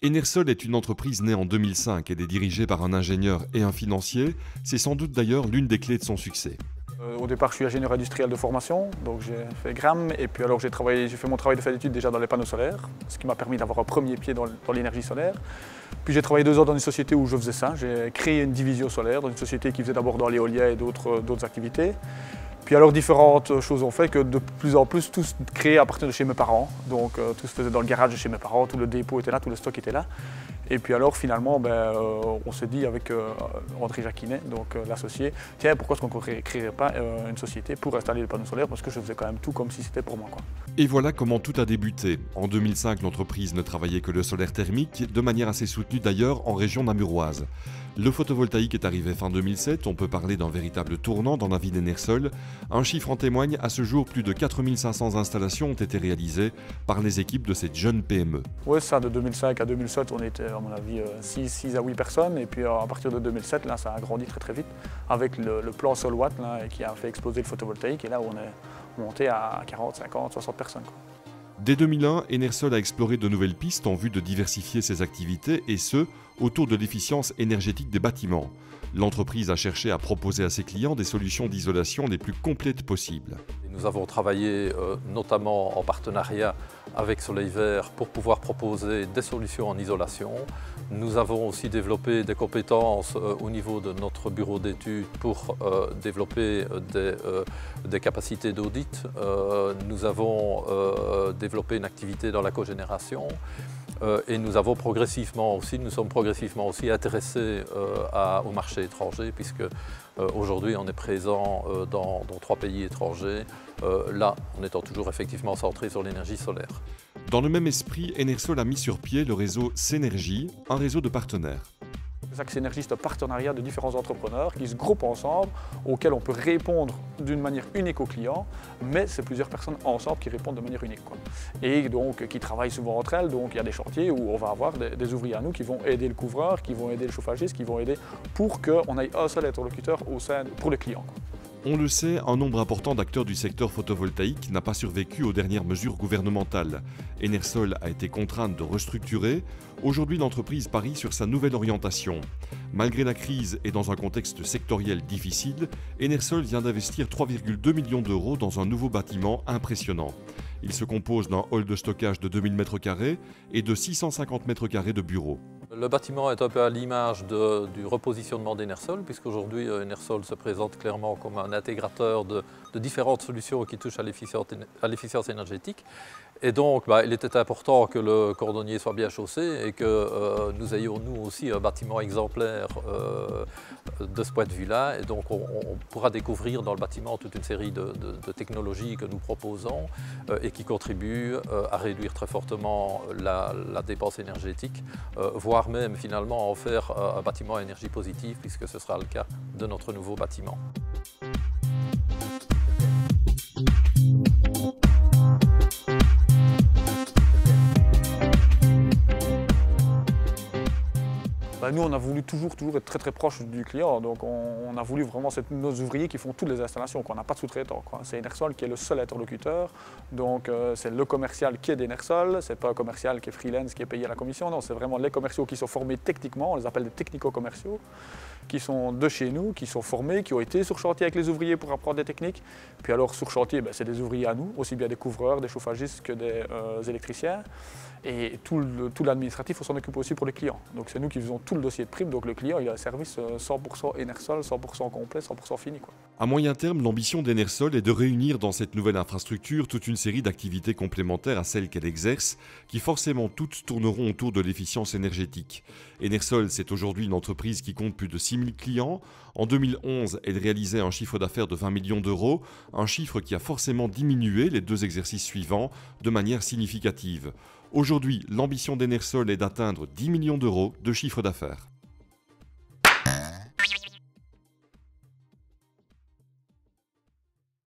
Enersol est une entreprise née en 2005. Elle est dirigée par un ingénieur et un financier. C'est sans doute d'ailleurs l'une des clés de son succès. Au départ, je suis ingénieur industriel de formation, donc j'ai fait GRAM et puis alors j'ai fait mon travail de fin d'études déjà dans les panneaux solaires, ce qui m'a permis d'avoir un premier pied dans l'énergie solaire. Puis j'ai travaillé 2 ans dans une société où je faisais ça. J'ai créé une division solaire dans une société qui faisait d'abord dans l'éolien et d'autres activités. Puis alors différentes choses ont fait que de plus en plus tout se créait à partir de chez mes parents. Donc tout se faisait dans le garage de chez mes parents, tout le dépôt était là, tout le stock était là. Et puis alors finalement on s'est dit avec André Jacquinet, donc l'associé, tiens pourquoi est-ce qu'on ne créerait pas une société pour installer les panneaux solaires, parce que je faisais quand même tout comme si c'était pour moi, quoi. Et voilà comment tout a débuté. En 2005, l'entreprise ne travaillait que le solaire thermique, de manière assez soutenue d'ailleurs en région namuroise. Le photovoltaïque est arrivé fin 2007, on peut parler d'un véritable tournant dans la vie d'Enersol. Un chiffre en témoigne, à ce jour, plus de 4500 installations ont été réalisées par les équipes de cette jeune PME. Oui, ça, de 2005 à 2007, on était à mon avis 6 à 8 personnes, et puis à partir de 2007, là, ça a grandi très très vite, avec le plan SolWatt là, qui a fait exploser le photovoltaïque, et là on est monté à 40, 50, 60 personnes, quoi. Dès 2001, Enersol a exploré de nouvelles pistes en vue de diversifier ses activités, et ce, autour de l'efficience énergétique des bâtiments. L'entreprise a cherché à proposer à ses clients des solutions d'isolation les plus complètes possibles. Nous avons travaillé notamment en partenariat avec Soleil Vert pour pouvoir proposer des solutions en isolation. Nous avons aussi développé des compétences au niveau de notre bureau d'études pour développer des capacités d'audit. Nous avons développé une activité dans la cogénération. Et nous sommes progressivement aussi intéressés au marché étranger, puisque aujourd'hui on est présent dans 3 pays étrangers, là en étant toujours effectivement centré sur l'énergie solaire. Dans le même esprit, Enersol a mis sur pied le réseau Senergy, un réseau de partenaires. C'est ça que Senergy, c'est un partenariat de différents entrepreneurs qui se groupent ensemble, auxquels on peut répondre d'une manière unique aux clients, mais c'est plusieurs personnes ensemble qui répondent de manière unique, quoi. Et donc qui travaillent souvent entre elles, donc il y a des chantiers où on va avoir des ouvriers à nous qui vont aider le couvreur, qui vont aider le chauffagiste, qui vont aider pour qu'on ait un seul interlocuteur pour le client, quoi. On le sait, un nombre important d'acteurs du secteur photovoltaïque n'a pas survécu aux dernières mesures gouvernementales. Enersol a été contrainte de restructurer. Aujourd'hui, l'entreprise parie sur sa nouvelle orientation. Malgré la crise et dans un contexte sectoriel difficile, Enersol vient d'investir 3,2 millions d'euros dans un nouveau bâtiment impressionnant. Il se compose d'un hall de stockage de 2000 m² et de 650 m² de bureaux. Le bâtiment est un peu à l'image du repositionnement d'Enersol, puisqu'aujourd'hui Enersol se présente clairement comme un intégrateur de différentes solutions qui touchent à l'efficience énergétique. Et donc il était important que le cordonnier soit bien chaussé et que nous ayons nous aussi un bâtiment exemplaire de ce point de vue-là. Et donc on pourra découvrir dans le bâtiment toute une série de technologies que nous proposons et qui contribuent à réduire très fortement la dépense énergétique, voire même finalement en faire un bâtiment à énergie positive, puisque ce sera le cas de notre nouveau bâtiment. Nous, on a voulu toujours être très très proche du client, donc on a voulu vraiment nos ouvriers qui font toutes les installations, on n'a pas de sous-traitant. C'est Enersol qui est le seul interlocuteur, donc c'est le commercial qui est d'Enersol, c'est pas un commercial qui est freelance, qui est payé à la commission, non, c'est vraiment les commerciaux qui sont formés techniquement, on les appelle des technico-commerciaux, qui sont de chez nous, qui sont formés, qui ont été sur chantier avec les ouvriers pour apprendre des techniques. Puis alors sur chantier, c'est des ouvriers à nous, aussi bien des couvreurs, des chauffagistes que des électriciens. Et tout l'administratif, on s'en occupe aussi pour les clients. Donc c'est nous qui faisons tout le dossier de prime, donc le client il a un service 100% Enersol, 100% complet, 100% fini, quoi. À moyen terme, l'ambition d'Enersol est de réunir dans cette nouvelle infrastructure toute une série d'activités complémentaires à celles qu'elle exerce, qui forcément toutes tourneront autour de l'efficience énergétique. Enersol, c'est aujourd'hui une entreprise qui compte plus de 6000 clients. En 2011, elle réalisait un chiffre d'affaires de 20 millions d'euros, un chiffre qui a forcément diminué les 2 exercices suivants de manière significative. Aujourd'hui, l'ambition d'Enersol est d'atteindre 10 millions d'euros de chiffre d'affaires.